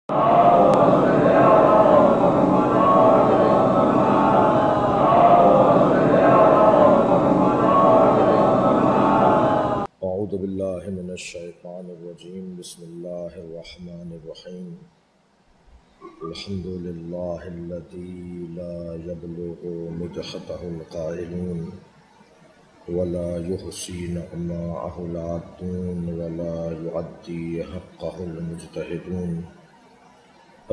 اعوذ باللہ من الشیطان الرجیم بسم اللہ الرحمن الرحیم الحمد للہ الذی لا یبلغ مدحتہ القائلون ولا یحصی نعماءہ العادون ولا یعدی حقہ المجتہدون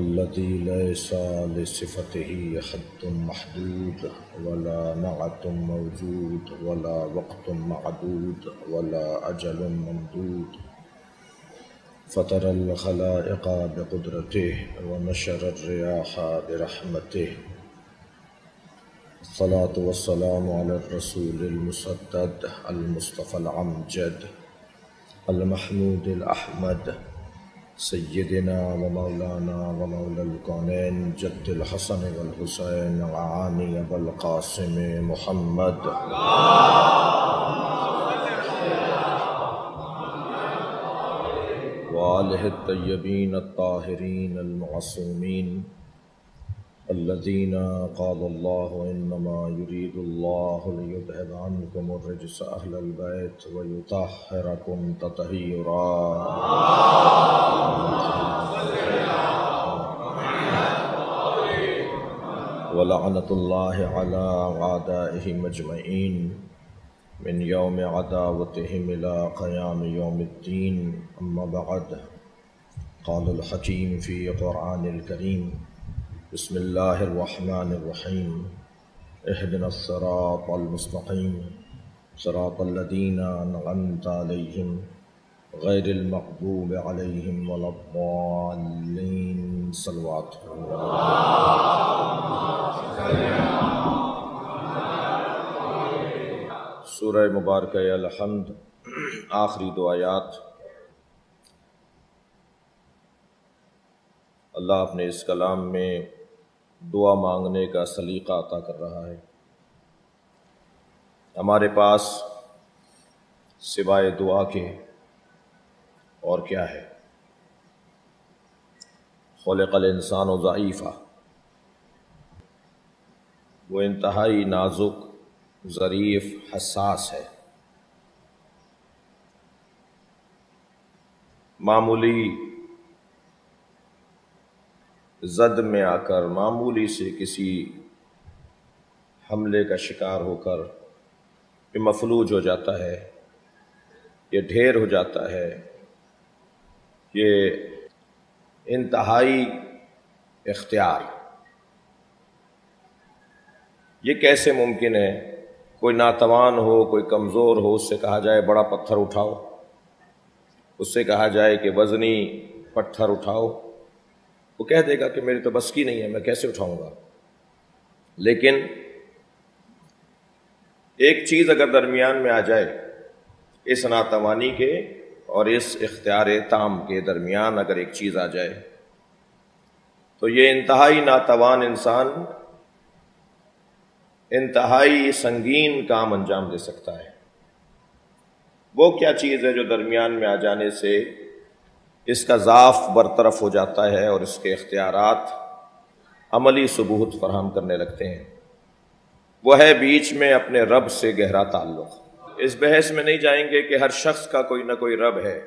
الذی لیس لصفتہ حد محدود ولا نعت موجود ولا وقت معدود ولا اجل ممدود فطر الخلائق بقدرته ونشر الرياح برحمته الصلاة والسلام على الرسول المسدد المصطفى الأمجد المحمود الأحمد سيدنا ومولانا ومولى الكونين جد الحسن والحسين وعاني أبا القاسم محمد وآله الطيبين الطاهرين المعصومين الذين قال الله إنما يريد الله ليذهب عنكم الرجس أهل البيت ويطهركم تطهيرا ولعنة الله على أعدائهم أجمعين من يوم عداوتهم إلى قيام يوم الدين أما بعد قال الحكيم في قرآن الكريم بسم الله الرحمن الرحيم اهدنا الصراط المستقيم صراط الذين أنعمت عليهم غير المغضوب عليهم ولا الضالين صلوات سورہ مبارکہ الحمد آخری دو آیات اللہ اپنے اس کلام میں دعا مانگنے کا سلیقہ عطا کر رہا ہے۔ ہمارے پاس سوائے دعا کے اور کیا ہے؟ خلق الانسان ضعیفا، وہ انتہائی نازک، ظریف، حساس ہے۔ معمولی زد میں آ کر، معمولی سے کسی حملے کا شکار ہو کر یہ مفلوج ہو جاتا ہے، یہ ڈھیر ہو جاتا ہے۔ یہ انتہائی اختیار، یہ کیسے ممکن ہے؟ کوئی ناتوان ہو، کوئی کمزور ہو، اس سے کہا جائے بڑا پتھر اٹھاؤ، اس سے کہا جائے کہ وزنی پتھر اٹھاؤ، وہ کہہ دے گا کہ میری تو بس کی نہیں ہے، میں کیسے اٹھاؤں گا۔ لیکن ایک چیز اگر درمیان میں آ جائے، اس ناتوانی کے اور اس اختیار تام کے درمیان اگر ایک چیز آ جائے، تو یہ انتہائی ناتوان انسان انتہائی سنگین کام انجام دے سکتا ہے۔ وہ کیا چیز ہے جو درمیان میں آ جانے سے اس کا ضعف برطرف ہو جاتا ہے اور اس کے اختیارات عملی ثبوت فراہم کرنے لگتے ہیں؟ وہ ہے بیچ میں اپنے رب سے گہرا تعلق۔ اس بحث میں نہیں جائیں گے کہ ہر شخص کا کوئی نہ کوئی رب ہے۔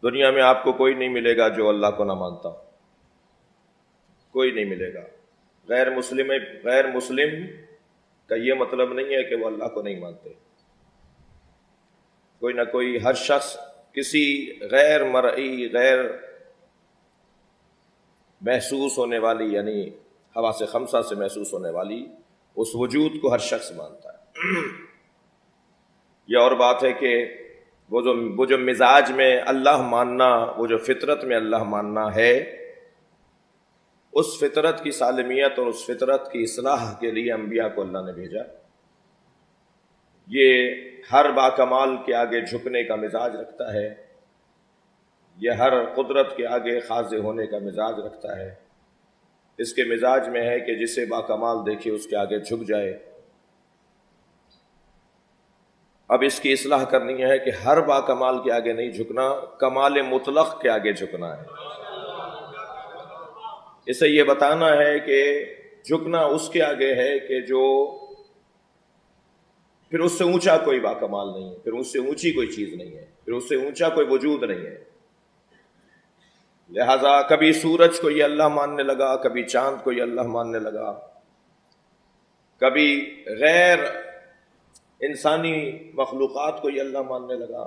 دنیا میں آپ کو کوئی نہیں ملے گا جو اللہ کو نہ مانتا، کوئی نہیں ملے گا۔ غیر مسلم کا یہ مطلب نہیں ہے کہ وہ اللہ کو نہیں مانتے۔ کوئی نہ کوئی، ہر شخص کسی غیر مرئی، غیر محسوس ہونے والی، یعنی حواس خمسہ سے محسوس ہونے والی اس وجود کو ہر شخص مانتا ہے۔ یہ اور بات ہے کہ وہ جو مزاج میں اللہ ماننا، وہ جو فطرت میں اللہ ماننا ہے، اس فطرت کی سالمیت اور اس فطرت کی اصلاح کے لیے انبیاء کو اللہ نے بھیجا۔ یہ ہر باکمال کے آگے جھکنے کا مزاج رکھتا ہے، یہ ہر قدرت کے آگے خاضع ہونے کا مزاج رکھتا ہے۔ اس کے مزاج میں ہے کہ جسے باکمال دیکھے اس کے آگے جھک جائے۔ اب اس کی اصلاح کرنی ہے کہ ہر باکمال کے آگے نہیں جھکنا، کمال مطلق کے آگے جھکنا ہے۔ اسے یہ بتانا ہے کہ جھکنا اس کے آگے ہے کہ جو پھر اس سے اونچا کوئی باکمال نہیں ہے، پھر اس سے اونچی کوئی چیز نہیں ہے، پھر اس سے اونچا کوئی وجود نہیں ہے. لہذا کبھی سورج کو یہ اللہ ماننے لگا، کبھی چاند کو یہ اللہ ماننے لگا، کبھی غیر انسانی مخلوقات کو یہ اللہ ماننے لگا.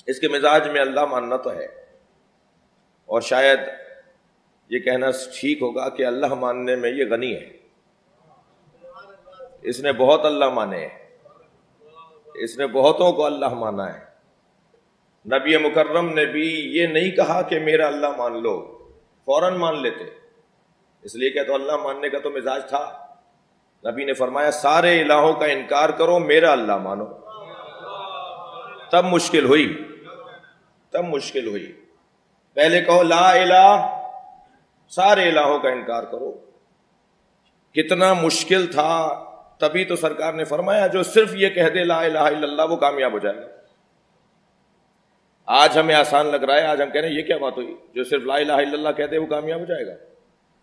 اس کے مزاج میں اللہ ماننا تو ہے، اور شاید یہ کہنا ٹھیک ہوگا کہ اللہ ماننے میں یہ غنی ہے. اس نے بہت اللہ مانے ہیں، اس نے بہتوں کو اللہ مانا ہے. نبی مکرم نے بھی یہ نہیں کہا کہ میرا اللہ مان لو، فوراً مان لیتے، اس لیے کہ تو اللہ ماننے کا تو مزاج تھا. نبی نے فرمایا سارے الہوں کا انکار کرو، میرا اللہ مانو. تب مشکل ہوئی، تب مشکل ہوئی. پہلے کہو لا الہ، سارے الہوں کا انکار کرو. کتنا مشکل تھا. تبھی تو سرکار نے فرمایا جو صرف یہ کہہ دے لا الہ الا اللہ وہ کامیاب ہو جائے گا. آج ہمیں آسان لگ رہا ہے، آج ہم کہہ رہے ہیں یہ کیا بات ہوئی، جو صرف لا الہ الا اللہ کہہ دے وہ کامیاب ہو جائے گا.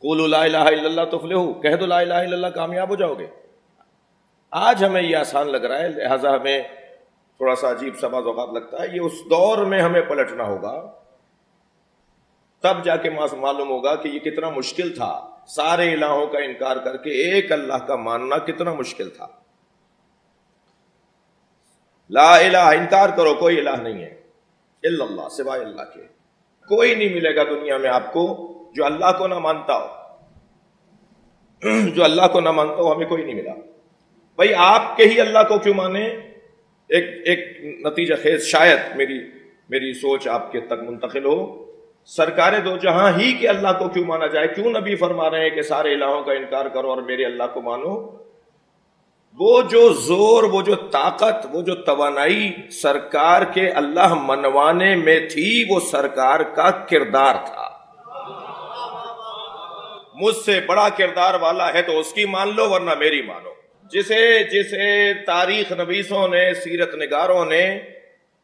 قولوا لا الہ الا اللہ تفلحوا، کہہ دو لا الہ الا اللہ کامیاب ہو جاؤ گے. آج ہمیں یہ آسان لگ رہا ہے، لہٰذا ہمیں تھوڑا سا عجیب سا بعض اوقات لگتا ہے. یہ اس دور میں ہمیں پلٹنا ہوگا، تب جا کے معلوم ہوگا کہ یہ کتنا مشکل تھا. سارے الہوں کا انکار کر کے ایک اللہ کا ماننا کتنا مشکل تھا. لا الہ، انکار کرو کوئی الہ نہیں ہے الا اللہ، سوائے اللہ کے. کوئی نہیں ملے گا دنیا میں آپ کو جو اللہ کو نہ مانتا ہو. جو اللہ کو نہ مانتا ہو ہمیں کوئی نہیں ملا. بھائی آپ کے ہی اللہ کو کیوں مانے؟ ایک نتیجہ خیز شاید میری سوچ آپ کے تک منتقل ہو. سرکار دو جہاں ہی کے اللہ کو کیوں مانا جائے؟ کیوں نبی فرما رہے ہیں کہ سارے الہوں کا انکار کرو اور میرے اللہ کو مانو؟ وہ جو زور، وہ جو طاقت، وہ جو توانائی سرکار کے اللہ منوانے میں تھی، وہ سرکار کا کردار تھا. مجھ سے بڑا کردار والا ہے تو اس کی مان لو ورنہ میری مانو. جسے تاریخ نویسوں نے، سیرت نگاروں نے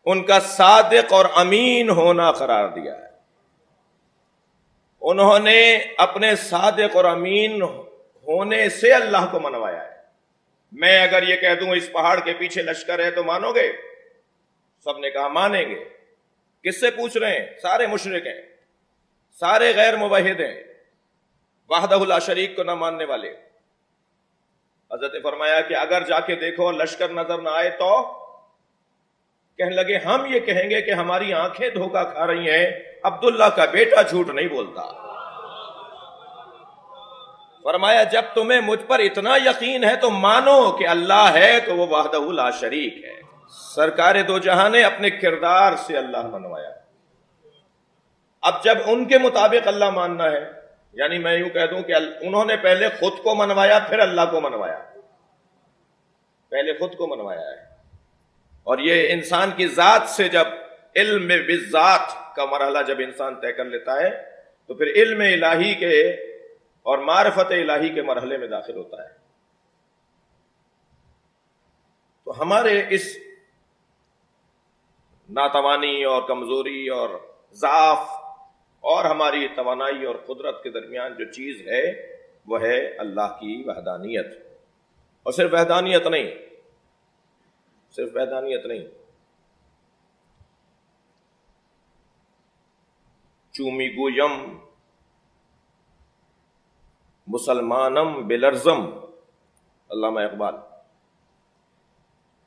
ان کا صادق اور امین ہونا قرار دیا ہے. انہوں نے اپنے صادق اور امین ہونے سے اللہ کو منوایا ہے. میں اگر یہ کہہ دوں اس پہاڑ کے پیچھے لشکر ہے تو مانو گے؟ سب نے کہا مانیں گے. کس سے پوچھ رہے ہیں؟ سارے مشرک ہیں، سارے غیر موحد ہیں، وحدہ لا شریک کو نہ ماننے والے. حضرت فرمایا کہ اگر جا کے دیکھو لشکر نظر نہ آئے تو کہنے لگے ہم یہ کہیں گے کہ ہماری آنکھیں دھوکہ کھا رہی ہیں، عبداللہ کا بیٹا جھوٹ نہیں بولتا. فرمایا جب تمہیں مجھ پر اتنا یقین ہے تو مانو کہ اللہ ہے تو وہ وحدہ لا شریک ہے. سرکار دو جہاں نے اپنے کردار سے اللہ منوایا. اب جب ان کے مطابق اللہ ماننا ہے، یعنی میں یوں کہہ دوں کہ انہوں نے پہلے خود کو منوایا پھر اللہ کو منوایا. پہلے خود کو منوایا ہے. اور یہ انسان کی ذات سے جب علم بالذات کا مرحلہ جب انسان طے کر لیتا ہے تو پھر علم الہی کے اور معرفت الہی کے مرحلے میں داخل ہوتا ہے. تو ہمارے اس ناتوانی اور کمزوری اور ضعف اور ہماری توانائی اور قدرت کے درمیان جو چیز ہے وہ ہے اللہ کی وحدانیت. اور صرف وحدانیت نہیں، صرف وحدانیت نہیں، چومی گویم مسلمانم بلرزم، علامہ اقبال.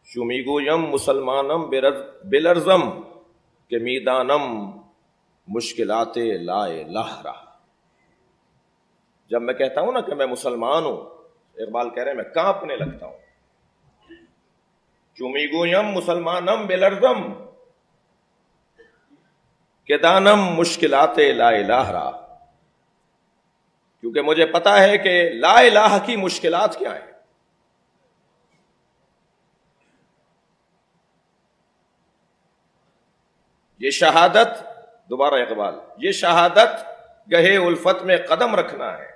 چومی گویم مسلمانم بلرزم کہ میدانم مشکلات لا الہ رہا. جب میں کہتا ہوں نا کہ میں مسلمان ہوں، اقبال کہہ رہے ہیں میں کانپنے لگتا ہوں. چومی گویم مسلمانم بلرزم کہ دانم مشکلات لا الہ رہا. کیونکہ مجھے پتا ہے کہ لا الہ کی مشکلات کیا ہیں. یہ شہادت، دوبارہ اقبال، یہ شہادت گہے الفت میں قدم رکھنا ہے.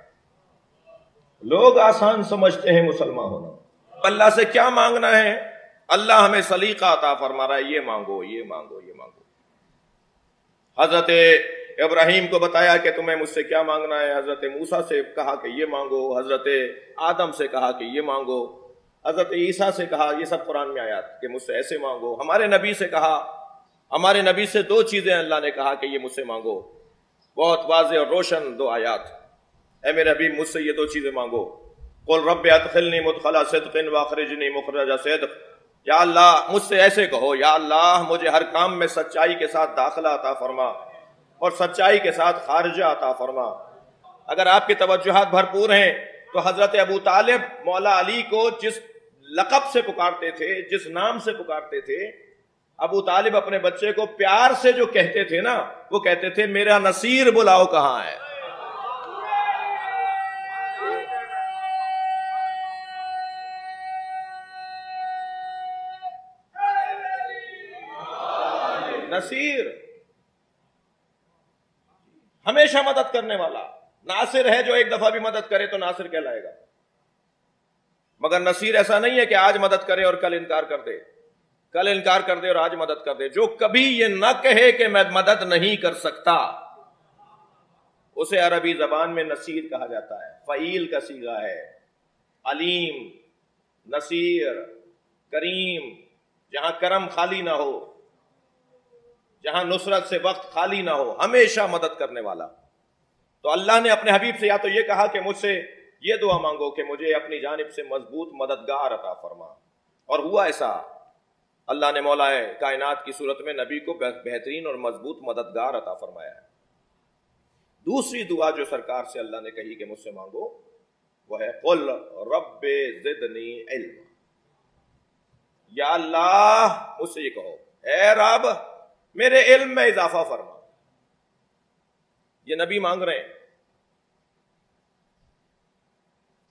لوگ آسان سمجھتے ہیں مسلمان ہونا. اللہ سے کیا مانگنا ہے؟ اللہ ہمیں سلیقہ عطا فرما رہا ہے، یہ مانگو، یہ مانگو، یہ مانگو. حضرت ابراہیم کو بتایا کہ تمہیں مجھ سے کیا مانگنا ہے، حضرت موسیٰ سے کہا کہ یہ مانگو، حضرت آدم سے کہا کہ یہ مانگو، حضرت عیسیٰ سے کہا، یہ سب قرآن میں آیات کہ مجھ سے ایسے مانگو، ہمارے نبی سے کہا، ہمارے نبی سے 2 چیزیں اللہ نے کہا کہ یہ مجھ سے مانگو، بہت واضح اور روشن 2 آیات، اے میرے نبی مجھ سے یہ 2 چیزیں مانگو، قل رب ادخلنی مدخل صدق واخرجنی مخرج صدق، یا اللہ مجھ سے ایسے کہو، یا اللہ مجھے ہر کام میں سچائی کے ساتھ داخلہ عطا فرما اور سچائی کے ساتھ خارجہ عطا فرما۔ اگر آپ کی توجہات بھرپور ہیں تو حضرت ابو طالب مولا علی کو جس لقب سے پکارتے تھے، جس نام سے پکارتے تھے، ابو طالب اپنے بچے کو پیار سے جو کہتے تھے نا، وہ کہتے تھے میرا نصیر بلاؤ کہاں ہے۔ نصیر ہمیشہ مدد کرنے والا، ناصر ہے جو ایک دفعہ بھی مدد کرے تو ناصر کہلائے گا، مگر نصیر ایسا نہیں ہے کہ آج مدد کرے اور کل انکار کر دے، کل انکار کر دے اور آج مدد کر دے۔ جو کبھی یہ نہ کہے کہ میں مدد نہیں کر سکتا، اسے عربی زبان میں نصیر کہا جاتا ہے، فعیل کا صیغہ ہے، علیم، نصیر، کریم، جہاں کرم خالی نہ ہو، جہاں نصرت سے وقت خالی نہ ہو، ہمیشہ مدد کرنے والا۔ تو اللہ نے اپنے حبیب سے یا تو یہ کہا کہ مجھ سے یہ دعا مانگو کہ مجھے اپنی جانب سے مضبوط مددگار عطا فرما، اور ہوا ایسا، اللہ نے مولا کائنات کی صورت میں نبی کو بہترین اور مضبوط مددگار عطا فرمایا ہے۔ دوسری دعا جو سرکار سے اللہ نے کہی کہ مجھ سے مانگو وہ ہے قل رب زدنی علم، یا اللہ مجھ سے یہ کہو اے رب میرے علم میں اضافہ فرما۔ یہ نبی مانگ رہے ہیں،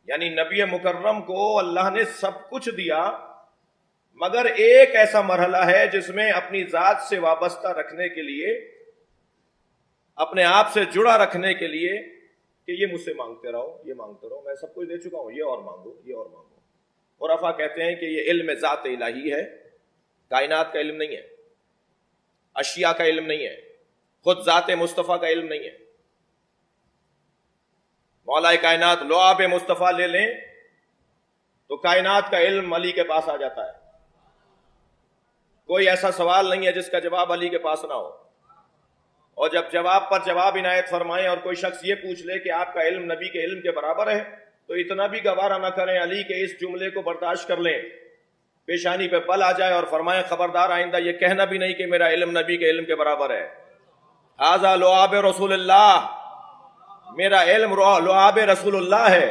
یعنی نبی مکرم کو اللہ نے سب کچھ دیا، مگر ایک ایسا مرحلہ ہے جس میں اپنی ذات سے وابستہ رکھنے کے لیے، اپنے آپ سے جڑا رکھنے کے لیے کہ یہ مجھ سے مانگتے رہو، یہ مانگتے رہو، میں سب کچھ دے چکا ہوں، یہ اور مانگو، یہ اور مانگو۔ عرفا کہتے ہیں کہ یہ علم ذات الہی ہے، کائنات کا علم نہیں ہے، اشیاء کا علم نہیں ہے، خود ذات مصطفیٰ کا علم نہیں ہے۔ مولا کائنات لعاب مصطفیٰ لے لیں تو کائنات کا علم علی کے پاس آ جاتا ہے، کوئی ایسا سوال نہیں ہے جس کا جواب علی کے پاس نہ ہو، اور جب جواب پر جواب عنایت فرمائیں اور کوئی شخص یہ پوچھ لے کہ آپ کا علم نبی کے علم کے برابر ہے تو اتنا بھی گوارا نہ کریں، علی کے اس جملے کو برداشت کر لیں، پیشانی پہ بل آ جائے اور فرمائیں خبردار آئندہ یہ کہنا بھی نہیں کہ میرا علم نبی کے علم کے برابر ہے۔ ھذا لعاب رسول اللہ، میرا علم لعاب رسول اللہ ہے،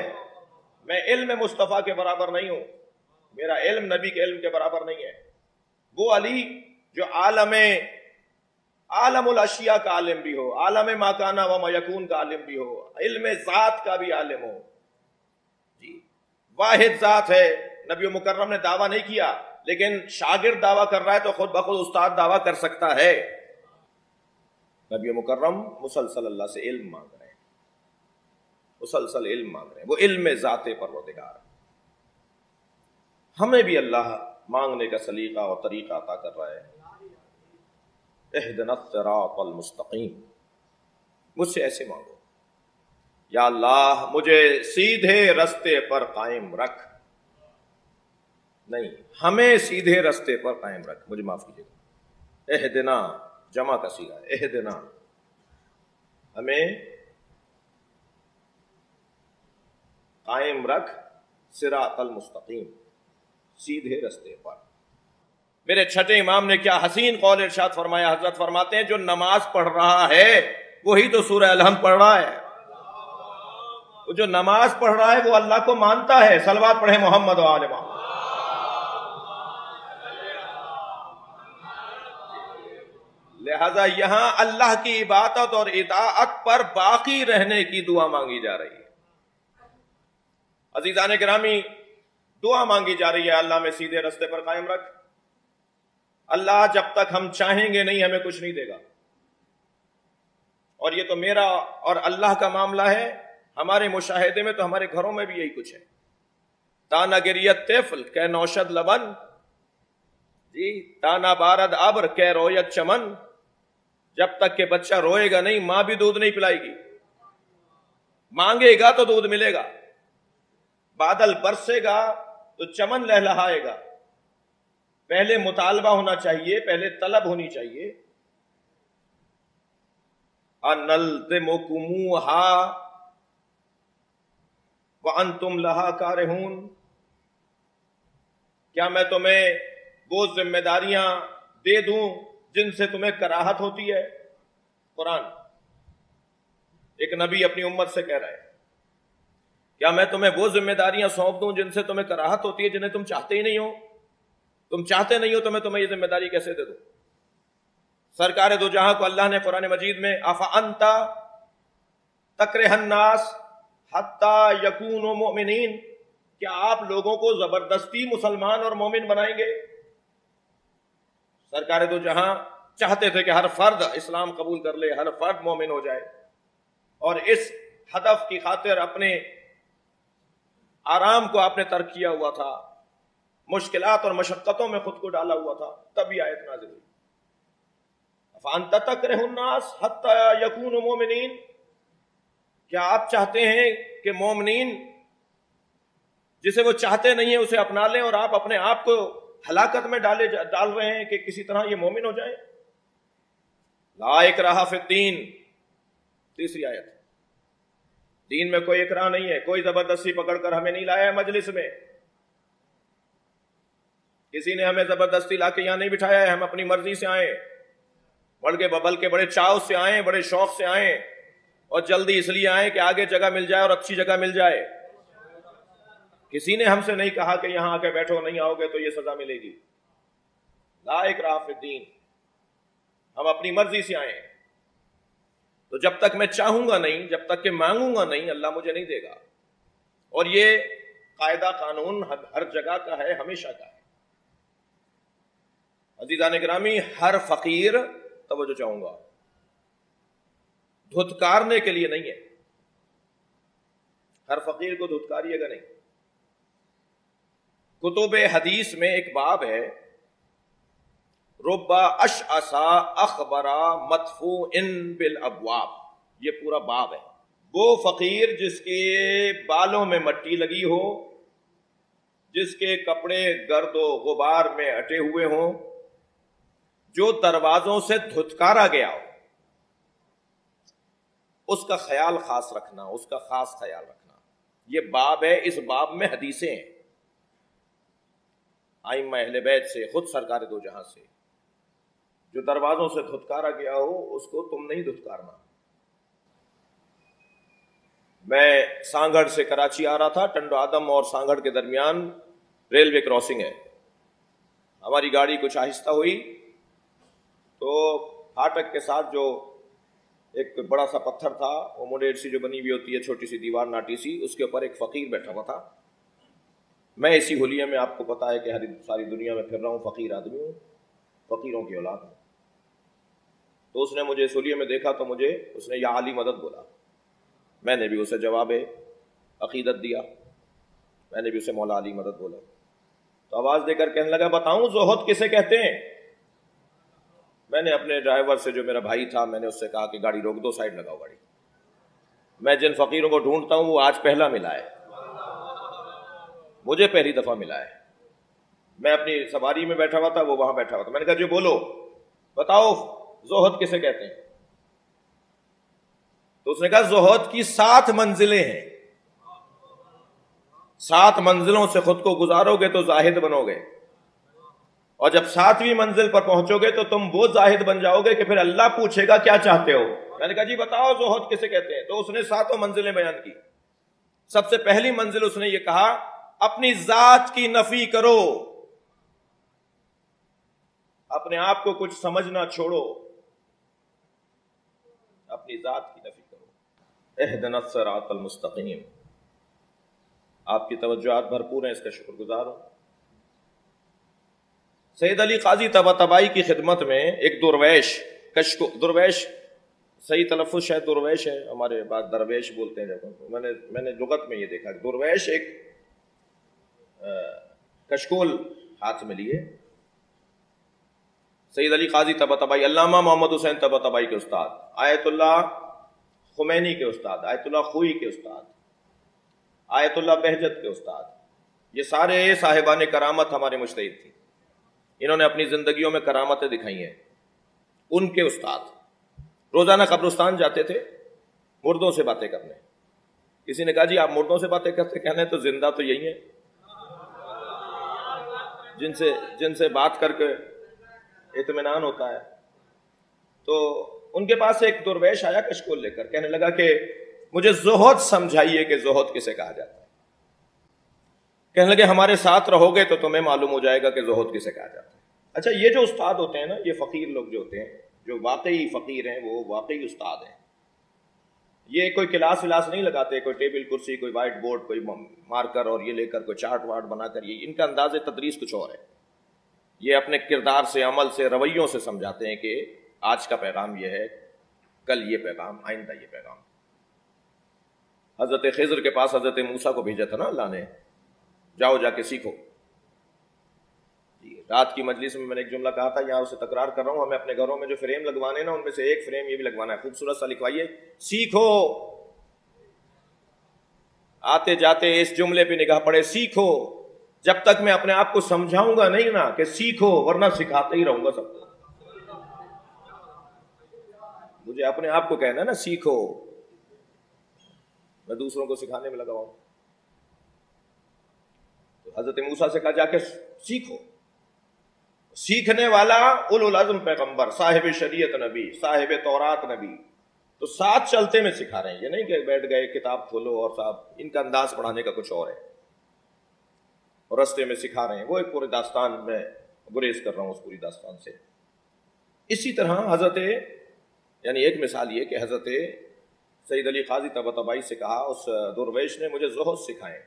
میں علم مصطفیٰ کے برابر نہیں ہوں، میرا علم نبی کے علم کے برابر نہیں ہے۔ وہ علی جو عالم الاشیاء کا عالم بھی ہو، عالم ما کان و ما یکون کا عالم بھی ہو، علم ذات کا بھی عالم ہو، جی واحد ذات ہے۔ نبی مکرم نے دعویٰ نہیں کیا، لیکن شاگرد دعویٰ کر رہا ہے تو خود بخود استاد دعویٰ کر سکتا ہے۔ نبی مکرم مسلسل اللہ سے علم مانگ رہے ہیں، مسلسل علم مانگ رہے ہیں، وہ علم ذات پروردگار۔ ہمیں بھی اللہ مانگنے کا سلیقہ اور طریقہ عطا کر رہا ہے۔ اہدنا الصراط المستقیم، مجھ سے ایسے مانگو، یا اللہ مجھے سیدھے رستے پر قائم رکھ، نہیں ہمیں سیدھے رستے پر قائم رکھ، مجھے معاف کیجیے گا، اہدنا جمع کا صیغہ ہے، اہدنا، ہمیں قائم رکھ صراط المستقیم، سیدھے رستے پر۔ میرے چھٹے امام نے کیا حسین قول ارشاد فرمایا، حضرت فرماتے ہیں جو نماز پڑھ رہا ہے وہی تو سورہ الحمد پڑھ رہا ہے، وہ جو نماز پڑھ رہا ہے وہ اللہ کو مانتا ہے۔ صلوات پڑھیں محمد و آل محمد۔ لہذا یہاں اللہ کی عبادت اور اطاعت پر باقی رہنے کی دعا مانگی جا رہی ہے۔ عزیزان گرامی، دعا مانگی جا رہی ہے اللہ میں سیدھے رستے پر قائم رکھ۔ اللہ جب تک ہم چاہیں گے نہیں ہمیں کچھ نہیں دے گا، اور یہ تو میرا اور اللہ کا معاملہ ہے۔ ہمارے مشاہدے میں تو ہمارے گھروں میں بھی یہی کچھ ہے۔ تانا گریت طفل کہ نوشد لبن، جی تانا بارد ابر کہ رویت چمن، جب تک کہ بچہ روئے گا نہیں ماں بھی دودھ نہیں پلائے گی، مانگے گا تو دودھ ملے گا، بادل برسے گا تو چمن لہلہائے گا۔ پہلے مطالبہ ہونا چاہیے، پہلے طلب ہونی چاہیے۔ انلزمکموہا وانتم لہا کارہون، کیا میں تمہیں وہ ذمہ داریاں دے دوں جن سے تمہیں کراہت ہوتی ہے؟ قرآن ایک نبی اپنی امت سے کہہ رہا ہے، کیا میں تمہیں وہ ذمہ داریاں سونپ دوں جن سے تمہیں کراہت ہوتی ہے، جنہیں تم چاہتے ہی نہیں ہو؟ تم چاہتے نہیں ہو تو میں تمہیں یہ ذمہ داری کیسے دے دوں؟ سرکار دو جہاں کو اللہ نے قرآن مجید میں افانت تکرہ الناس حتی یکونوا مؤمنین، کیا آپ لوگوں کو زبردستی مسلمان اور مومن بنائیں گے؟ سرکار دو جہاں چاہتے تھے کہ ہر فرد اسلام قبول کر لے، ہر فرد مومن ہو جائے، اور اس ہدف کی خاطر اپنے آرام کو آپ نے ترک کیا ہوا تھا، مشکلات اور مشقتوں میں خود کو ڈالا ہوا تھا، تب یہ آیت نازل ہوئی۔ فَأَنْتَ تَكْرِهُ النَّاسَ حَتَّى يَكُونُوا مُؤْمِنِينَ، کیا آپ چاہتے ہیں کہ مومنین جسے وہ چاہتے نہیں ہیں اسے اپنا لیں، اور آپ اپنے آپ کو ہلاکت میں ڈال رہے ہیں کہ کسی طرح یہ مومن ہو جائیں؟ لا اکراہ فی الدین، تیسری آیت، دین میں کوئی اکراہ نہیں ہے، کوئی زبردستی پکڑ کر ہمیں نہیں لایا ہے مجلس میں، کسی نے ہمیں زبردستی لا کے یہاں نہیں بٹھایا ہے، ہم اپنی مرضی سے آئیں، بڑھ کے بڑے چاؤ سے آئیں، بڑے شوق سے آئیں، اور جلدی اس لیے آئیں کہ آگے جگہ مل جائے اور اچھی جگہ مل جائے۔ کسی نے ہم سے نہیں کہا کہ یہاں آ کے بیٹھو، نہیں آؤ گے تو یہ سزا ملے گی۔ لا اکراہ فی الدین، ہم اپنی مرضی سے آئیں، تو جب تک میں چاہوں گا نہیں، جب تک کہ مانگوں گا نہیں، اللہ مجھے نہیں دے گا۔ اور یہ قاعدہ قانون ہر جگہ کا ہے، ہمیشہ کا ہے۔ عزیزان گرامی، ہر فقیر، توجہ چاہوں گا، دھتکارنے کے لیے نہیں ہے، ہر فقیر کو دھتکاریے گا نہیں۔ کتب حدیث میں ایک باب ہے، رب اشعث اخبر مدفوع بالابواب، یہ پورا باب ہے۔ وہ فقیر جس کے بالوں میں مٹی لگی ہو، جس کے کپڑے گرد و غبار میں اٹے ہوئے ہوں، جو دروازوں سے دھتکارا گیا ہو، اس کا خیال خاص رکھنا، اس کا خاص خیال رکھنا۔ یہ باب ہے، اس باب میں حدیثیں ہیں ائمہ اہل بیت سے، خود سرکار دو جہاں سے، جو دروازوں سے دھتکارا گیا ہو اس کو تم نہیں دھتکارنا۔ میں سانگڑ سے کراچی آ رہا تھا، ٹنڈو آدم اور سانگڑ کے درمیان ریلوے کراسنگ ہے، ہماری گاڑی کچھ آہستہ ہوئی تو پھاٹک کے ساتھ جو ایک بڑا سا پتھر تھا، وہ موڈیٹ سی جو بنی ہوئی ہوتی ہے، چھوٹی سی دیوار ناٹی سی، اس کے اوپر ایک فقیر بیٹھا ہوا تھا۔ میں اسی حلیے میں، آپ کو پتا ہے کہ ساری دنیا میں پھر رہا ہوں، فقیر آدمی ہوں، فقیروں کی اولاد ہوں، تو اس نے مجھے اس حلیے میں دیکھا تو مجھے اس نے یا علی مدد بولا، میں نے بھی اسے جواب عقیدت دیا، میں نے بھی اسے مولا علی مدد بولا، تو آواز دے کر کہنے لگا بتاؤں زہد کسے کہتے ہیں؟ میں نے اپنے ڈرائیور سے، جو میرا بھائی تھا، میں نے اس سے کہا کہ گاڑی روک دو، سائڈ لگاؤ گاڑی، میں جن فقیروں کو ڈھونڈتا ہوں وہ آج پہلا ملا ہے، مجھے پہلی دفعہ ملا ہے۔ میں اپنی سواری میں بیٹھا ہوا تھا، وہ وہاں بیٹھا ہوا تھا، میں نے کہا جو بولو، بتاؤ زہد کسے کہتے ہیں؟ تو اس نے کہا زہد کی 7 منزلیں ہیں، 7 منزلوں سے خود کو گزارو گے تو زاہد بنو گے، اور جب 7ویں منزل پر پہنچو گے تو تم وہ زاہد بن جاؤ گے کہ پھر اللہ پوچھے گا کیا چاہتے ہو۔ میں نے کہا جی بتاؤ زہد کسے کہتے ہیں؟ تو اس نے 7 منزلیں بیان کی۔ سب سے پہلی منزل اس نے یہ کہا اپنی ذات کی نفی کرو، اپنے آپ کو کچھ سمجھنا چھوڑو، اپنی ذات کی نفی کرو۔ اہدنا الصراط المستقیم، آپ کی توجہات بھرپور ہیں، اس کا شکر گزار ہوں۔ سید علی قاضی طباطبائی کی خدمت میں ایک درویش، درویش صحیح تلفظ شاید درویش ہے، ہمارے بعد درویش بولتے ہیں، جب میں نے لغت میں یہ دیکھا کہ درویش ایک کشکول ہاتھ میں لیے سید علی قاضی طباطبائی، علامہ محمد حسین طباطبائی کے استاد، آیت اللہ خمینی کے استاد، آیت اللہ خوئی کے استاد، آیت اللہ بہجت کے استاد، یہ سارے صاحبان کرامت ہمارے مجتہد تھے، انہوں نے اپنی زندگیوں میں کرامتیں دکھائی ہیں۔ ان کے استاد روزانہ قبرستان جاتے تھے مردوں سے باتیں کرنے۔ کسی نے کہا جی آپ مردوں سے باتیں کرتے، کہنے تو زندہ تو یہی ہیں جن سے بات کر کے اطمینان ہوتا ہے۔ تو ان کے پاس ایک درویش آیا کشکول لے کر، کہنے لگا کہ مجھے زہد سمجھائیے کہ زہد کسے کہا جاتا ہے۔ کہنے لگے ہمارے ساتھ رہو گے تو تمہیں معلوم ہو جائے گا کہ زہد کسے کہا جاتا ہے۔ اچھا، یہ جو استاد ہوتے ہیں نا، یہ فقیر لوگ جو ہوتے ہیں، جو واقعی فقیر ہیں، وہ واقعی استاد ہیں۔ یہ کوئی کلاس ولاس نہیں لگاتے، کوئی ٹیبل کرسی، کوئی وائٹ بورڈ، کوئی مارکر اور یہ لے کر کوئی چارٹ واٹ بنا کر، یہ ان کا انداز تدریس کچھ اور ہے۔ یہ اپنے کردار سے، عمل سے، رویوں سے سمجھاتے ہیں کہ آج کا پیغام یہ ہے، کل یہ پیغام، آئندہ یہ پیغام۔ حضرت خضر کے پاس حضرت موسیٰ کو بھیجا تھا نا اللہ نے، جاؤ جا کے سیکھو۔ رات کی مجلس میں نے ایک جملہ کہا تھا، یہاں اسے تکرار کر رہا ہوں، ہمیں اپنے گھروں میں جو فریم لگوانے نا، ان میں سے ایک فریم یہ بھی لگوانا ہے، خوبصورت سا لکھوائیے، سیکھو۔ آتے جاتے اس جملے پہ نگاہ پڑے، سیکھو۔ جب تک میں اپنے آپ کو سمجھاؤں گا نہیں نا کہ سیکھو، ورنہ سکھاتے ہی رہوں گا سب کو۔ مجھے اپنے آپ کو کہنا ہے نا سیکھو، میں دوسروں کو سکھانے میں لگا ہوں۔ تو حضرت موسیٰ سے کہا جا کے سیکھو۔ سیکھنے والا اولو العزم پیغمبر، صاحب شریعت نبی، صاحب تورات نبی، تو ساتھ چلتے میں سکھا رہے ہیں، یہ نہیں کہ بیٹھ گئے کتاب کھولو اور صاحب ان کا انداز پڑھانے کا کچھ اور ہے، اور رستے میں سکھا رہے ہیں۔ وہ ایک پورے داستان میں گریز کر رہا ہوں اس پوری داستان سے۔ اسی طرح حضرت، یعنی ایک مثال یہ کہ حضرت سید علی قاضی طباطبائی سے کہا اس درویش نے، مجھے زہد سکھائیں۔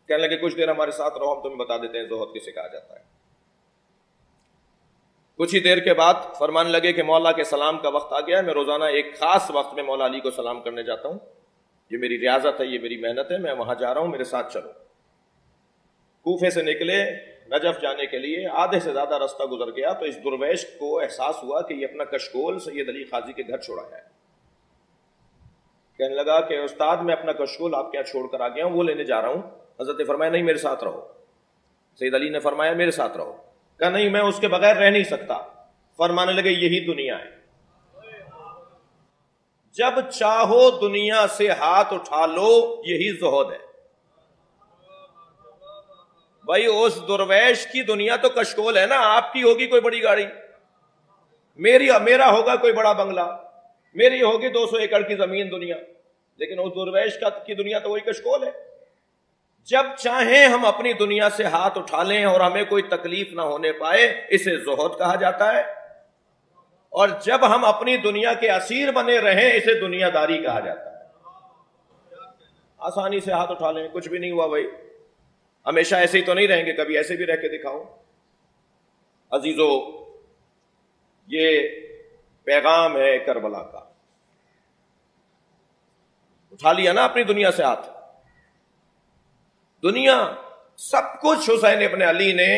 کہنے لگے کچھ دیر ہمارے ساتھ رہو، ہم تمہیں بتا دیتے ہیں زہد کسے کہا جاتا ہے۔ کچھ ہی دیر کے بعد فرمانے لگے کہ مولا کے سلام کا وقت آ گیا، میں روزانہ ایک خاص وقت میں مولا علی کو سلام کرنے جاتا ہوں، یہ میری ریاضت ہے، یہ میری محنت ہے، میں وہاں جا رہا ہوں، میرے ساتھ چلو۔ کوفے سے نکلے نجف جانے کے لیے، آدھے سے زیادہ راستہ گزر گیا تو اس درویش کو احساس ہوا کہ یہ اپنا کشکول سید علی قاضی کے گھر چھوڑا ہے۔ کہنے لگا کہ استاد میں اپنا کشکول آپ کے یہاں چھوڑ کر آ گیا ہوں، وہ لینے جا رہا ہوں۔ حضرت نے فرمایا نہیں، میرے ساتھ رہو۔ سید علی نے فرمایا میرے ساتھ رہو۔ کہا نہیں، میں اس کے بغیر رہ نہیں سکتا۔ فرمانے لگے یہی دنیا ہے، جب چاہو دنیا سے ہاتھ اٹھا لو، یہی زہد ہے۔ بھائی اس درویش کی دنیا تو کشکول ہے نا، آپ کی ہوگی کوئی بڑی گاڑی، میرا ہوگا کوئی بڑا بنگلہ، میری ہوگی 200 ایکڑ کی زمین دنیا، لیکن اس درویش کی دنیا تو وہی کشکول ہے۔ جب چاہیں ہم اپنی دنیا سے ہاتھ اٹھا لیں اور ہمیں کوئی تکلیف نہ ہونے پائے، اسے زہد کہا جاتا ہے، اور جب ہم اپنی دنیا کے اسیر بنے رہیں، اسے دنیا داری کہا جاتا ہے۔ آسانی سے ہاتھ اٹھا لیں، کچھ بھی نہیں ہوا بھائی، ہمیشہ ایسے ہی تو نہیں رہیں گے، کبھی ایسے بھی رہ کے دکھاؤ۔ عزیزو، یہ پیغام ہے کربلا کا۔ اٹھا لیا نا اپنی دنیا سے ہاتھ، دنیا سب کچھ حسین ابن علی نے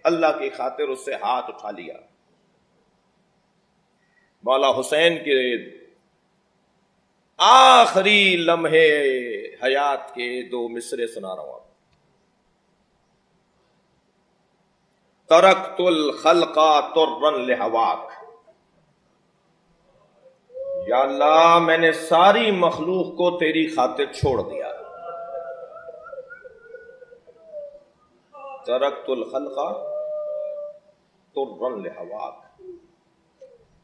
اللہ کی خاطر اس سے ہاتھ اٹھا لیا۔ مولا حسین کے آخری لمحے حیات کے 2 مصرے سنا رہا ہوں آپ۔ ترکت الخلق طرا لہواک، یا اللہ میں نے ساری مخلوق کو تیری خاطر چھوڑ دیا۔ ترکت الخلق طرا لہواک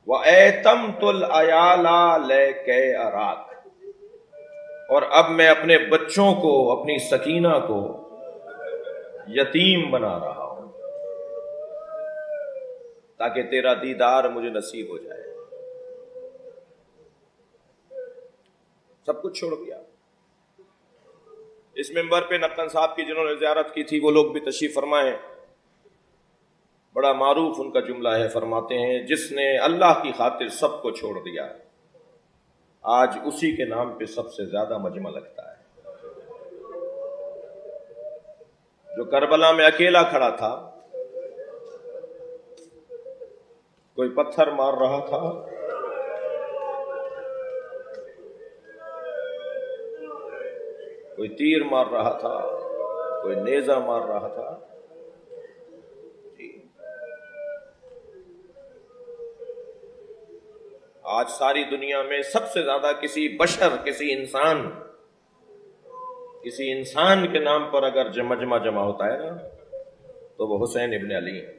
وَأَيْتَمْتُ الْعَيَالَ لَكَيْ أَرَاكَ، اور اب میں اپنے بچوں کو، اپنی سکینہ کو یتیم بنا رہا ہوں تاکہ تیرا دیدار مجھے نصیب ہو جائے۔ سب کچھ چھوڑ دیا۔ اس منبر پہ نقن صاحب کی جنہوں نے زیارت کی تھی وہ لوگ بھی تشریف فرمائیں، بڑا معروف ان کا جملہ ہے، فرماتے ہیں جس نے اللہ کی خاطر سب کو چھوڑ دیا، آج اسی کے نام پہ سب سے زیادہ مجمع لگتا ہے۔ جو کربلا میں اکیلا کھڑا تھا، کوئی پتھر مار رہا تھا، کوئی تیر مار رہا تھا، کوئی نیزہ مار رہا تھا. آج ساری دنیا میں سب سے زیادہ کسی بشر، کسی انسان کے نام پر اگر مجمع جمع ہوتا ہے نا تو وہ حسین ابن علی ہے.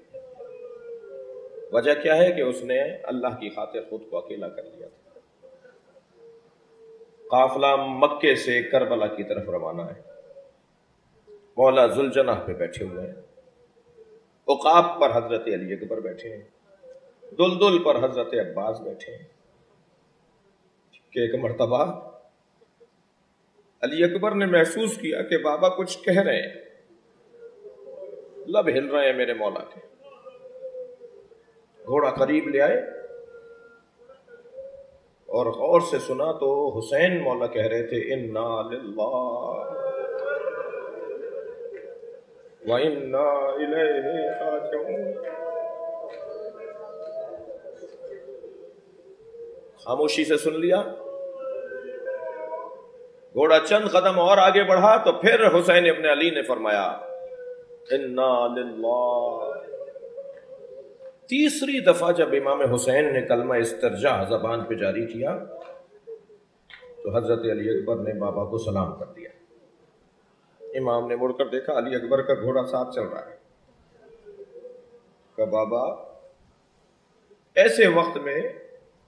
وجہ کیا ہے کہ اس نے اللہ کی خاطر خود کو اکیلا کر لیا تھا. قافلہ مکے سے کربلا کی طرف روانہ ہے. مولا ذوالجناح پہ بیٹھے ہوئے ہیں، عقاب پر حضرت علی اکبر بیٹھے ہیں، دلدل پر حضرت عباس بیٹھے ہیں. کہ ایک مرتبہ علی اکبر نے محسوس کیا کہ بابا کچھ کہہ رہے ہیں، لب ہل رہے ہیں میرے مولا کے. گھوڑا قریب لے آئے اور غور سے سنا تو حسین مولا کہہ رہے تھے انا للہ وَإِنَّا إِلَيْهِ رَاجِعُونَ. خاموشی سے سن لیا. گھوڑا چند قدم اور آگے بڑھا تو پھر حسین ابن علی نے فرمایا انا للہ. تیسری دفعہ جب امام حسین نے کلمہ استرجاع زبان پہ جاری کیا تو حضرت علی اکبر نے بابا کو سلام کر دیا. امام نے مڑ کر دیکھا علی اکبر کا گھوڑا ساتھ چل رہا ہے. کہ بابا ایسے وقت میں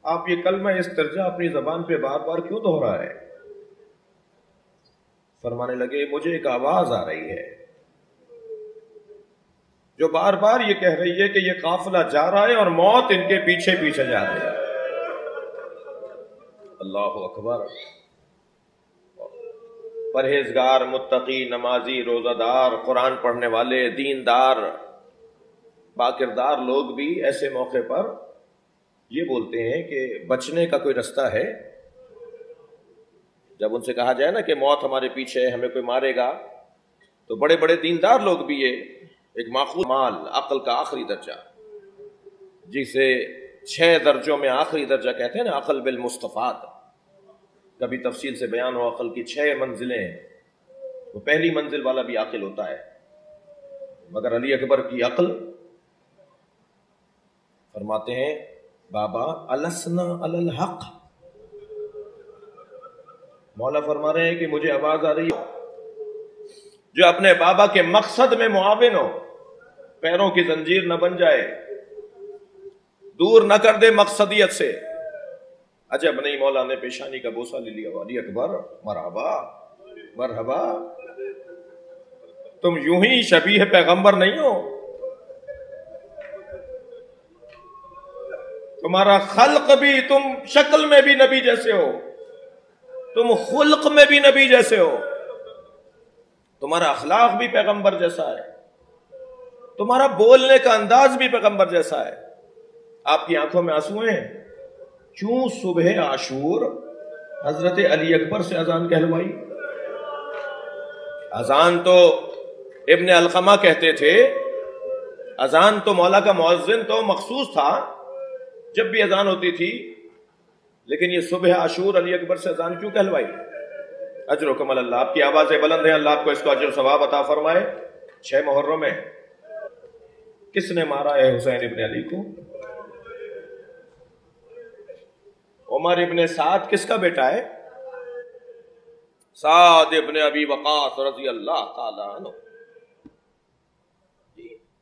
آپ یہ کلمہ استرجاع اپنی زبان پہ بار بار کیوں دہرا ہے؟ فرمانے لگے مجھے ایک آواز آ رہی ہے جو بار بار یہ کہہ رہی ہے کہ یہ قافلہ جا رہا ہے اور موت ان کے پیچھے پیچھے جا رہی ہے. اللہ اکبر. پرہیزگار، متقی، نمازی، روزہ دار، قرآن پڑھنے والے، دیندار، باکردار لوگ بھی ایسے موقع پر یہ بولتے ہیں کہ بچنے کا کوئی رستہ ہے. جب ان سے کہا جائے نا کہ موت ہمارے پیچھے ہے، ہمیں کوئی مارے گا، تو بڑے بڑے دیندار لوگ بھی یہ ایک ماخوذ مال، عقل کا آخری درجہ، جسے 6 درجوں میں آخری درجہ کہتے ہیں نا، عقل بالمستفاد. کبھی تفصیل سے بیان ہو عقل کی 6 منزلیں ہیں. وہ پہلی منزل والا بھی عاقل ہوتا ہے، مگر علی اکبر کی عقل. فرماتے ہیں بابا السنا علی الحق. مولا فرما رہے ہیں کہ مجھے آواز آ رہی ہو جو اپنے بابا کے مقصد میں معاون ہو، پیروں کی زنجیر نہ بن جائے، دور نہ کر دے مقصدیت سے. عجب نہیں، مولا نے پیشانی کا بوسہ لے لیا. علی اکبر مرحبا مرحبا، تم یوں ہی شبیہ پیغمبر نہیں ہو، تمہارا خلق بھی، تم شکل میں بھی نبی جیسے ہو، تم خلق میں بھی نبی جیسے ہو، تمہارا اخلاق بھی پیغمبر جیسا ہے، تمہارا بولنے کا انداز بھی پیغمبر جیسا ہے. آپ کی آنکھوں میں آنسو ہیں. کیوں صبح عاشور حضرت علی اکبر سے اذان کہلوائی؟ اذان تو ابن علقمہ کہتے تھے، اذان تو مولا کا مؤذن تو مخصوص تھا جب بھی اذان ہوتی تھی، لیکن یہ صبح عاشور علی اکبر سے اذان کیوں کہلوائی؟ اجرکم اللہ، آپ کی آوازیں بلند ہیں، اللہ آپ کو اس کو اجر و ثواب عطا فرمائے. 6 محرم ہے. کس نے مارا ہے حسین ابن علی کو؟ عمر ابن سعد کس کا بیٹا ہے؟ سعد ابن ابی وقاص رضی اللہ تعالی عنہ.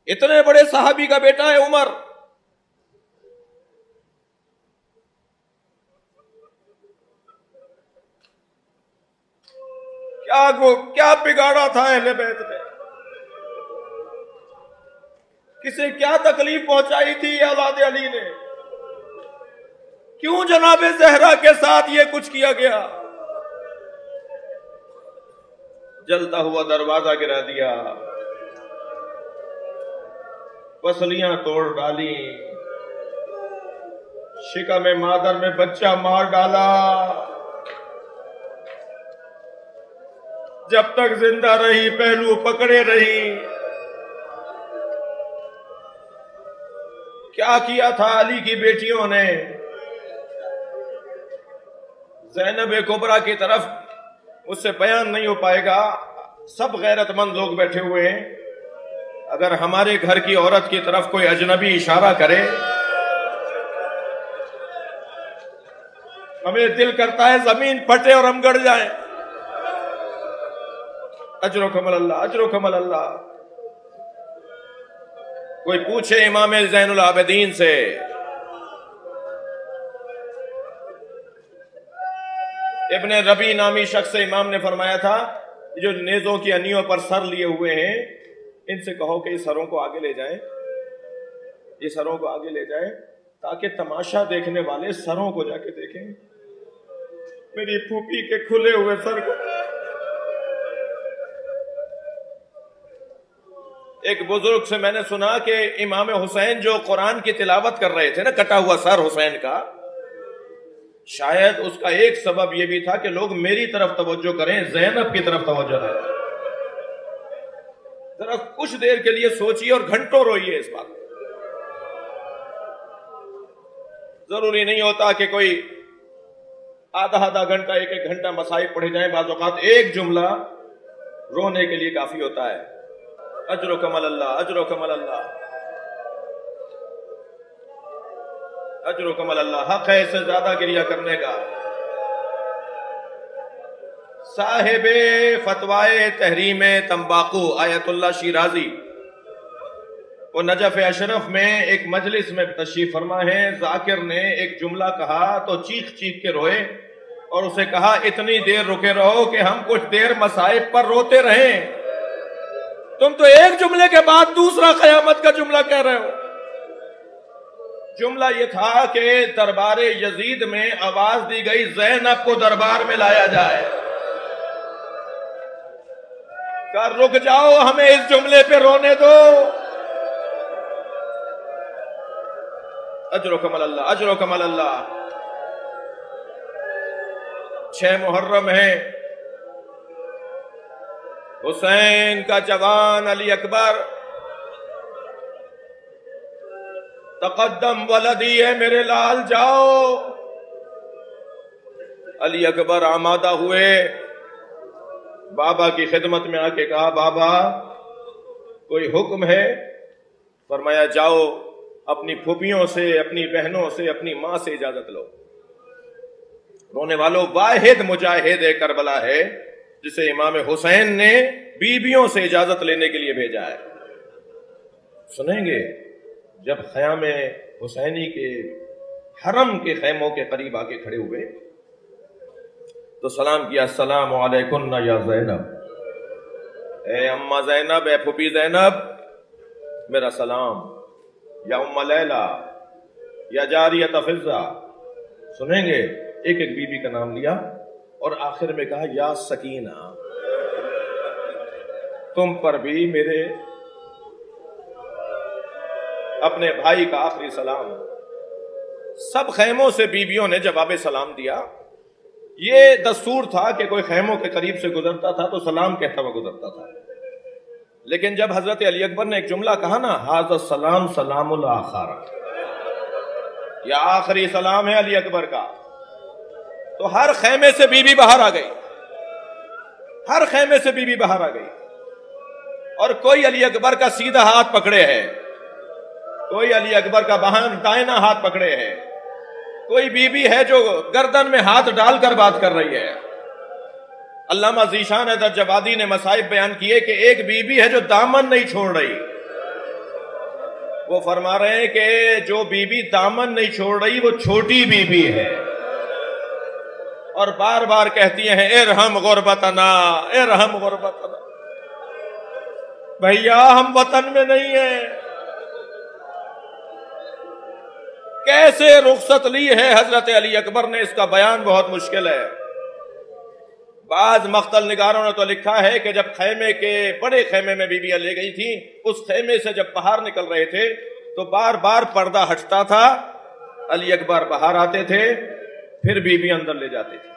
اتنے بڑے صحابی کا بیٹا ہے عمر. کیا بگاڑا تھا اہل بیت نے؟ کسے کیا تکلیف پہنچائی تھی اولاد علی نے؟ کیوں جناب زہرا کے ساتھ یہ کچھ کیا گیا؟ جلتا ہوا دروازہ گرا دیا، پسلیاں توڑ ڈالی، شکم مادر میں بچہ مار ڈالا. جب تک زندہ رہی پہلو پکڑے رہی. کیا کیا تھا علی کی بیٹیوں نے؟ زینب کبریٰ کی طرف اس سے بیان نہیں ہو پائے گا، سب غیرت مند لوگ بیٹھے ہوئے ہیں، اگر ہمارے گھر کی عورت کی طرف کوئی اجنبی اشارہ کرے ہمیں دل کرتا ہے زمین پھٹے اور ہم گڑ جائیں۔ اجرکم اللہ، اجرکم اللہ۔ کوئی پوچھے امام زین العابدین سے، ابن ربی نامی شخص سے امام نے فرمایا تھا جو نیزوں کی انیوں پر سر لیے ہوئے ہیں ان سے کہو کہ یہ سروں کو آگے لے جائیں، یہ سروں کو آگے لے جائیں تاکہ تماشا دیکھنے والے سروں کو جا کے دیکھیں، میری پھوپھی کے کھلے ہوئے سر کو۔ ایک بزرگ سے میں نے سنا کہ امام حسین جو قرآن کی تلاوت کر رہے تھے نا، کٹا ہوا سر حسین کا، شاید اس کا ایک سبب یہ بھی تھا کہ لوگ میری طرف توجہ کریں، زینب کی طرف توجہ ہے۔ ذرا کچھ دیر کے لیے سوچیے اور گھنٹوں روئیے اس بات۔ ضروری نہیں ہوتا کہ کوئی آدھا گھنٹہ ایک گھنٹہ مصائب پڑھے جائیں، بعض اوقات ایک جملہ رونے کے لیے کافی ہوتا ہے۔ اجر و کمل اللہ، اجر و کمل اللہ، اجر و کمل اللہ، حق ہے اس سے زیادہ گریہ کرنے کا۔ صاحب فتوائے تحریم تمباکو آیت اللہ شیرازی، وہ نجف اشرف میں ایک مجلس میں تشریف فرما ہے، ذاکر نے ایک جملہ کہا تو چیخ چیخ کے روئے اور اسے کہا اتنی دیر رکے رہو کہ ہم کچھ دیر مصائب پر روتے رہیں، تم تو ایک جملے کے بعد دوسرا قیامت کا جملہ کہہ رہے ہو۔ جملہ یہ تھا کہ دربار یزید میں آواز دی گئی زینب کو دربار میں لایا جائے، کہ رک جاؤ ہمیں اس جملے پہ رونے دو۔ اجر و کمل اللہ، اجر و کمل اللہ۔ 6 محرم ہے، حسین کا جوان علی اکبر تقدم ولدی ہے میرے لال جاؤ۔ علی اکبر آمادہ ہوئے، بابا کی خدمت میں آ کے کہا بابا کوئی حکم ہے؟ فرمایا جاؤ اپنی پھوپھیوں سے، اپنی بہنوں سے، اپنی ماں سے اجازت لو۔ رونے والوں، واحد مجاہد کربلا ہے جسے امام حسین نے بیویوں سے اجازت لینے کے لیے بھیجا ہے۔ سنیں گے جب خیام حسینی کے حرم کے خیموں کے قریب آ کے کھڑے ہوئے تو سلام کیا، السلام علیکم یا زینب، اے اماں زینب، اے پھوپھی زینب میرا سلام، یا ام لیلہ، یا جاریت فضہ۔ سنیں گے ایک ایک بی بی کا نام لیا اور آخر میں کہا یا سکینہ، تم پر بھی میرے اپنے بھائی کا آخری سلام۔ سب خیموں سے بیویوں نے جواب سلام دیا۔ یہ دستور تھا کہ کوئی خیموں کے قریب سے گزرتا تھا تو سلام کہتا ہوا گزرتا تھا، لیکن جب حضرت علی اکبر نے ایک جملہ کہا نا، ھذا السلام سلام الآخر، یہ آخری سلام ہے علی اکبر کا، تو ہر خیمے سے بی بی باہر آ گئی، ہر خیمے سے بی بی باہر آ گئی، اور کوئی علی اکبر کا سیدھا ہاتھ پکڑے ہے، کوئی علی اکبر کا دائنا ہاتھ پکڑے ہے، کوئی بی بی ہے جو گردن میں ہاتھ ڈال کر بات کر رہی ہے۔ علامہ ذیشان حیدر جوادی نے مصائب بیان کیے کہ ایک بی بی ہے جو دامن نہیں چھوڑ رہی، وہ فرما رہے ہیں کہ جو بی بی دامن نہیں چھوڑ رہی وہ چھوٹی بی بی ہے، اور بار بار کہتی ہیں ارحم غربتنا، ارحم غربتنا۔ بھیا ہم وطن میں نہیں ہیں، کیسے رخصت لی ہے حضرت علی اکبر نے، اس کا بیان بہت مشکل ہے۔ بعض مقتل نگاروں نے تو لکھا ہے کہ جب خیمے کے بڑے خیمے میں بیویاں لے گئی تھیں، اس خیمے سے جب باہر نکل رہے تھے تو بار بار پردہ ہٹتا تھا، علی اکبر باہر آتے تھے، پھر بیوی اندر لے جاتی تھی،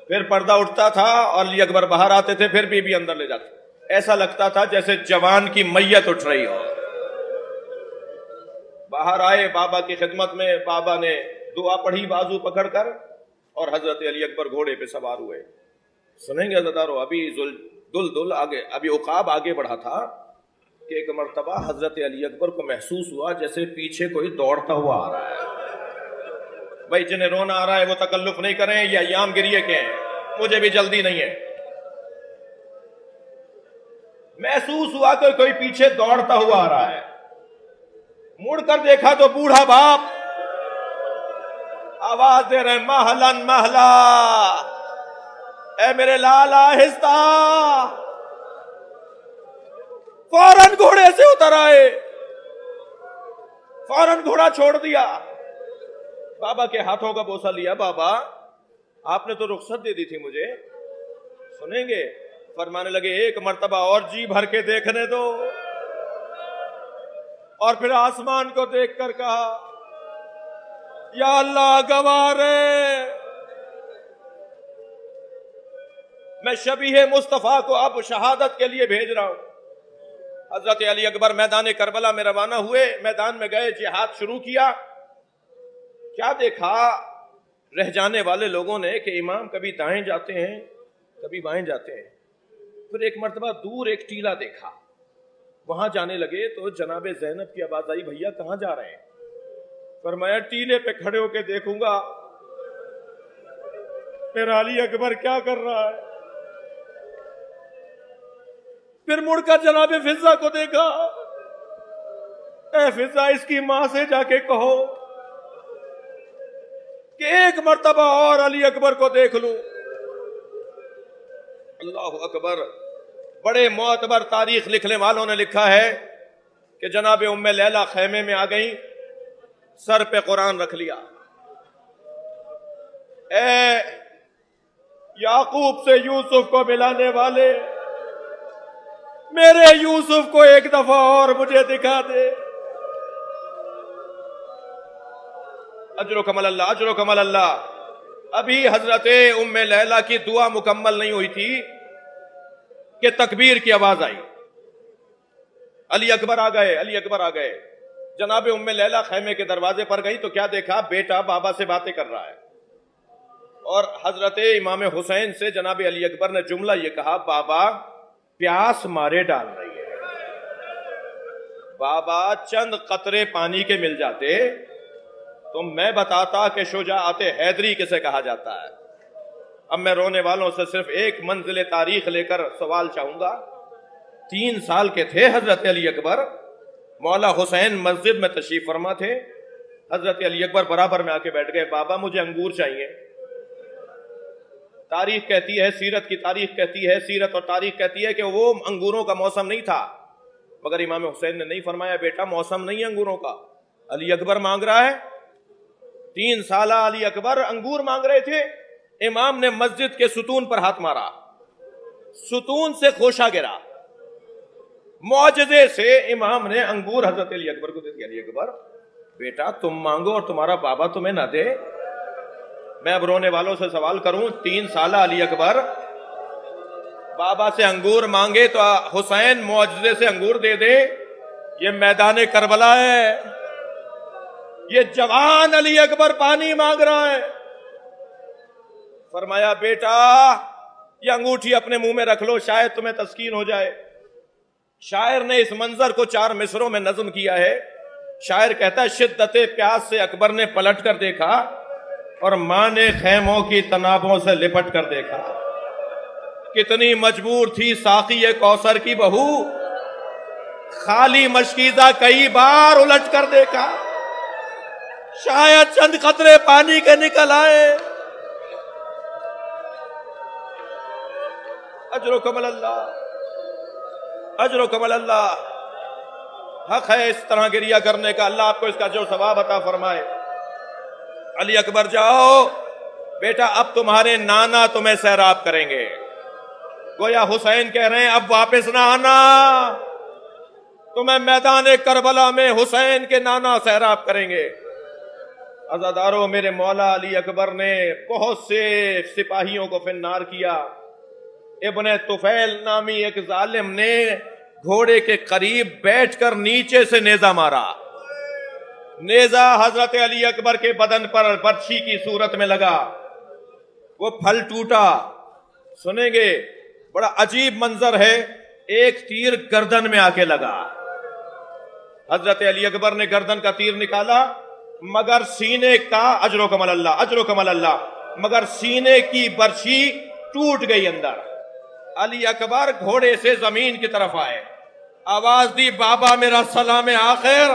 پھر پردہ اٹھتا تھا اور علی اکبر باہر آتے تھے، پھر بیوی اندر لے جاتے، ایسا لگتا تھا جیسے جوان کی میت اٹھ رہی ہو۔ باہر آئے بابا کی خدمت میں، بابا نے دعا پڑھی بازو پکڑ کر، اور حضرت علی اکبر گھوڑے پہ سوار ہوئے۔ سنیں گے عزیزارو، ابھی دل آگے، ابھی عقاب آگے بڑھا تھا کہ ایک مرتبہ حضرت علی اکبر کو محسوس ہوا جیسے پیچھے کوئی دوڑتا ہوا آ رہا ہے۔ بھائی جنہیں رونا آ رہا ہے وہ تکلف نہیں کریں، یہ ایام گریے کے ہیں، مجھے بھی جلدی نہیں ہے۔ محسوس ہوا کہ کوئی پیچھے دوڑتا ہوا آ رہا ہے، مڑ کر دیکھا تو بوڑھا باپ آواز دے رہے، محلن محلا، اے میرے لال آہستہ۔ فوراً گھوڑے سے اتر آئے، فوراً گھوڑا چھوڑ دیا، بابا کے ہاتھوں کا بوسہ لیا۔ بابا آپ نے تو رخصت دے دی تھی مجھے، سنیں گے؟ فرمانے لگے ایک مرتبہ اور جی بھر کے دیکھنے دو، اور پھر آسمان کو دیکھ کر کہا، یا اللہ گوارے، میں شبیہ مصطفیٰ کو اب شہادت کے لیے بھیج رہا ہوں۔ حضرت علی اکبر میدان کربلا میں روانہ ہوئے، میدان میں گئے، جہاد شروع کیا۔ کیا دیکھا رہ جانے والے لوگوں نے کہ امام کبھی دائیں جاتے ہیں کبھی بائیں جاتے ہیں۔ پھر ایک مرتبہ دور ایک ٹیلا دیکھا، وہاں جانے لگے تو جناب زینب کی آواز آئی، بھیا کہاں جا رہے ہیں؟ فرمایا ٹیلے پہ کھڑے ہو کے دیکھوں گا میرا علی اکبر کیا کر رہا ہے۔ پھر مڑ کر جناب فضہ کو دیکھا، اے فضہ اس کی ماں سے جا کے کہو کہ ایک مرتبہ اور علی اکبر کو دیکھ لوں۔ اللہ اکبر۔ بڑے معتبر تاریخ لکھنے والوں نے لکھا ہے کہ جناب ام لیلہ خیمے میں آ گئیں، سر پہ قرآن رکھ لیا، اے یعقوب سے یوسف کو ملانے والے، میرے یوسف کو ایک دفعہ اور مجھے دکھا دے۔ اجر و کمل اللہ، اجر و کمل اللہ۔ ابھی حضرت ام لیلہ کی دعا مکمل نہیں ہوئی تھی کہ تکبیر کی آواز آئی، علی اکبر آ گئے، علی اکبر آ گئے۔ جناب ام لیلہ خیمے کے دروازے پر گئی تو کیا دیکھا؟ بیٹا بابا سے باتیں کر رہا ہے، اور حضرت امام حسین سے جناب علی اکبر نے جملہ یہ کہا، بابا پیاس مارے ڈال رہی ہے۔ بابا چند قطرے پانی کے مل جاتے تو میں بتاتا کہ شجاعت حیدری کسے کہا جاتا ہے۔ اب میں رونے والوں سے صرف ایک منزل تاریخ لے کر سوال چاہوں گا۔ 3 سال کے تھے حضرت علی اکبر، مولا حسین مسجد میں تشریف فرما تھے، حضرت علی اکبر برابر میں آ کے بیٹھ گئے، بابا مجھے انگور چاہیے۔ تاریخ کہتی ہے، سیرت کی تاریخ کہتی ہے، سیرت اور تاریخ کہتی ہے کہ وہ انگوروں کا موسم نہیں تھا، مگر امام حسین نے نہیں فرمایا بیٹا موسم نہیں ہے انگوروں کا، علی اکبر مانگ رہا ہے۔ 3 سالہ علی اکبر انگور مانگ رہے تھے، امام نے مسجد کے ستون پر ہاتھ مارا، ستون سے خوشہ گرا، معجزے سے امام نے انگور حضرت علی اکبر کو دے دیا۔ علی اکبر بیٹا تم مانگو اور تمہارا بابا تمہیں نہ دے؟ میں اب رونے والوں سے سوال کروں، 3 سالہ علی اکبر بابا سے انگور مانگے تو حسین معجزے سے انگور دے دے؟ یہ میدان کربلا ہے، یہ جوان علی اکبر پانی مانگ رہا ہے۔ فرمایا بیٹا یہ انگوٹھی اپنے منہ میں رکھ لو، شاید تمہیں تسکین ہو جائے۔ شاعر نے اس منظر کو 4 مصروں میں نظم کیا ہے۔ شاعر کہتا ہے، شدت پیاس سے اکبر نے پلٹ کر دیکھا اور ماں نے خیموں کی تنابوں سے لپٹ کر دیکھا، کتنی مجبور تھی ساقی کوثر کی بہو، خالی مشکیزہ کئی بار الٹ کر دیکھا، شاید چند قطرے پانی کے نکل آئے۔ اجر و کمل اللہ، اجر و کمل اللہ۔ حق ہے اس طرح گریہ کرنے کا، اللہ آپ کو اس کا جو ثواب عطا فرمائے۔ علی اکبر جاؤ بیٹا، اب تمہارے نانا تمہیں سیراب کریں گے۔ گویا حسین کہہ رہے ہیں اب واپس نہ آنا، تمہیں میدان کربلا میں حسین کے نانا سیراب کریں گے۔ عزادارو، میرے مولا علی اکبر نے بہت سے سپاہیوں کو فنار کیا۔ ابن طفیل نامی ایک ظالم نے گھوڑے کے قریب بیٹھ کر نیچے سے نیزہ مارا، نیزہ حضرت علی اکبر کے بدن پر برچھی کی صورت میں لگا، وہ پھل ٹوٹا. سنیں گے بڑا عجیب منظر ہے، ایک تیر گردن میں آ کے لگا. حضرت علی اکبر نے گردن کا تیر نکالا، مگر سینے کا اجرکم اللہ اجرکم اللہ، مگر سینے کی برچھی ٹوٹ گئی اندر. علی اکبر گھوڑے سے زمین کی طرف آئے، آواز دی بابا میرا سلام آخر.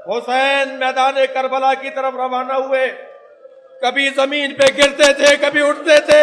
حسین میدان کربلا کی طرف روانہ ہوئے، کبھی زمین پہ گرتے تھے کبھی اٹھتے تھے.